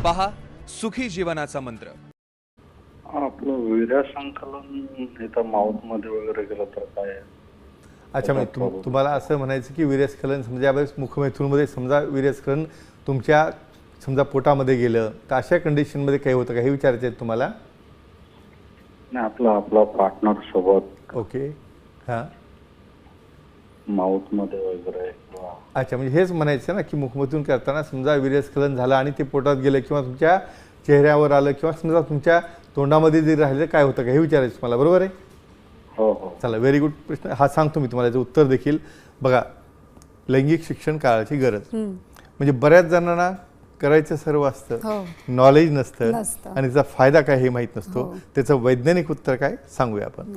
पहा सुखी जीवनाचा मंत्र। आपलं वीर्य संकलन इथं माउथ मध्ये वगैरे गेलं तर काय? अच्छा, म्हणजे तुम्हाला असं म्हणायचं की वीर्यस्खलन समजा यावेळेस मुखमेथूनमध्ये समजा वीर्यस्खलन तुमच्या समजा पोटामध्ये गेलं तर अशा कंडिशनमध्ये काही होतं का हे विचारायचं आहे तुम्हाला? नाही, आपला पार्टनर सोबत ओके, हां, माउथ मध्ये वगैरे किंवा अच्छा, म्हणजे हेच म्हणायचं ना की मुखमैथून करताना समजा वीर्यस्खलन झालं आणि ते पोटात गेलं किंवा तुमच्या चेहऱ्यावर आलं किंवा समजा तुमच्या तोंडामध्ये जे राहिलं काय होतं का हे विचारायचं तुम्हाला, बरोबर आहे? हो हो. चला, व्हेरी गुड प्रश्न हा सांगतो मी तुम्हाला याचं उत्तर देखील. बघा, लैंगिक शिक्षण काळाची गरज म्हणजे बऱ्याच जणांना करायचं सर्व असतं, नॉलेज नसतं आणि त्याचा फायदा काय हे माहीत नसतो. त्याचं वैज्ञानिक उत्तर काय सांगूया आपण.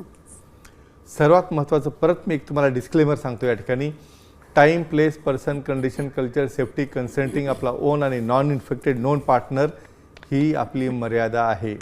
सर्वात महत्त्वाचं परत मी एक तुम्हाला डिस्क्लेमर सांगतो या ठिकाणी. Time, place, person, condition, culture, safety, consenting, आपला ओन आणि नॉन इन्फेक्टेड नोन पार्टनर ही आपली मर्यादा आहे,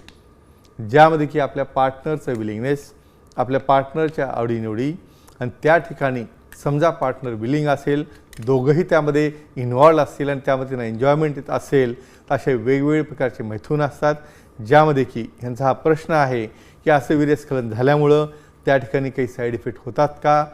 ज्यामध्ये की आपल्या पार्टनरचं विलिंगनेस, आपल्या पार्टनरच्या आवडीनिवडी आणि त्या ठिकाणी समजा पार्टनर विलिंग असेल, दोघंही त्यामध्ये इन्व्हॉल्व असतील आणि त्यामध्ये त्यांना एन्जॉयमेंट असेल, असे वेगवेगळे प्रकारचे मैथून असतात, ज्यामध्ये की ह्यांचा हा प्रश्न आहे की असं वीर्यस्खलन झाल्यामुळं त्या ठिकाणी काही साईड इफेक्ट होतात का?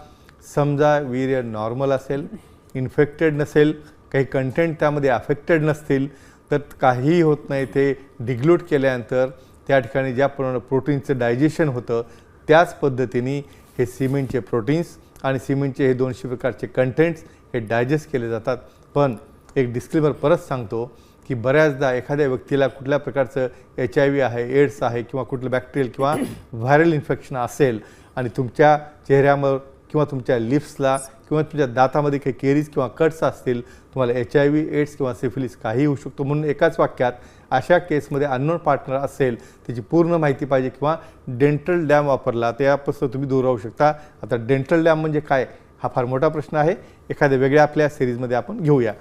समजा वीर्य नॉर्मल असेल, इन्फेक्टेड नसेल, काही कंटेंट त्यामध्ये अफेक्टेड नसतील तर काहीही होत नाही. ते डिग्ल्यूट केल्यानंतर त्या ठिकाणी ज्याप्रमाणे प्रोटीनचं डायजेशन होतं त्याच पद्धतीने हे सिमेंटचे प्रोटीन्स आणि सिमेंटचे हे 200 प्रकारचे कंटेंट्स हे डायजेस्ट केले जातात. पण एक डिस्क्लेमर परत सांगतो की बऱ्याचदा एखाद्या व्यक्तीला कुठल्या प्रकारचं HIV आहे, एड्स आहे किंवा कुठलं बॅक्टेरियल किंवा व्हायरल इन्फेक्शन असेल आणि तुमच्या चेहऱ्यावर किंवा तुमच्या लिप्सला किंवा तुमच्या दातामध्ये काही केरीज किंवा कट्स असतील, तुम्हाला HIV, एड्स किंवा सिफिलिस काही होऊ शकतो. म्हणून एकाच वाक्यात अशा केसमध्ये अननोन पार्टनर असेल त्याची पूर्ण माहिती पाहिजे किंवा डेंटल डॅम वापरला तर यापासून तुम्ही दूर राहू शकता. आता डेंटल डॅम म्हणजे काय हा फार मोठा प्रश्न आहे, एखाद्या वेगळ्या आपल्या सिरीजमध्ये आपण घेऊया.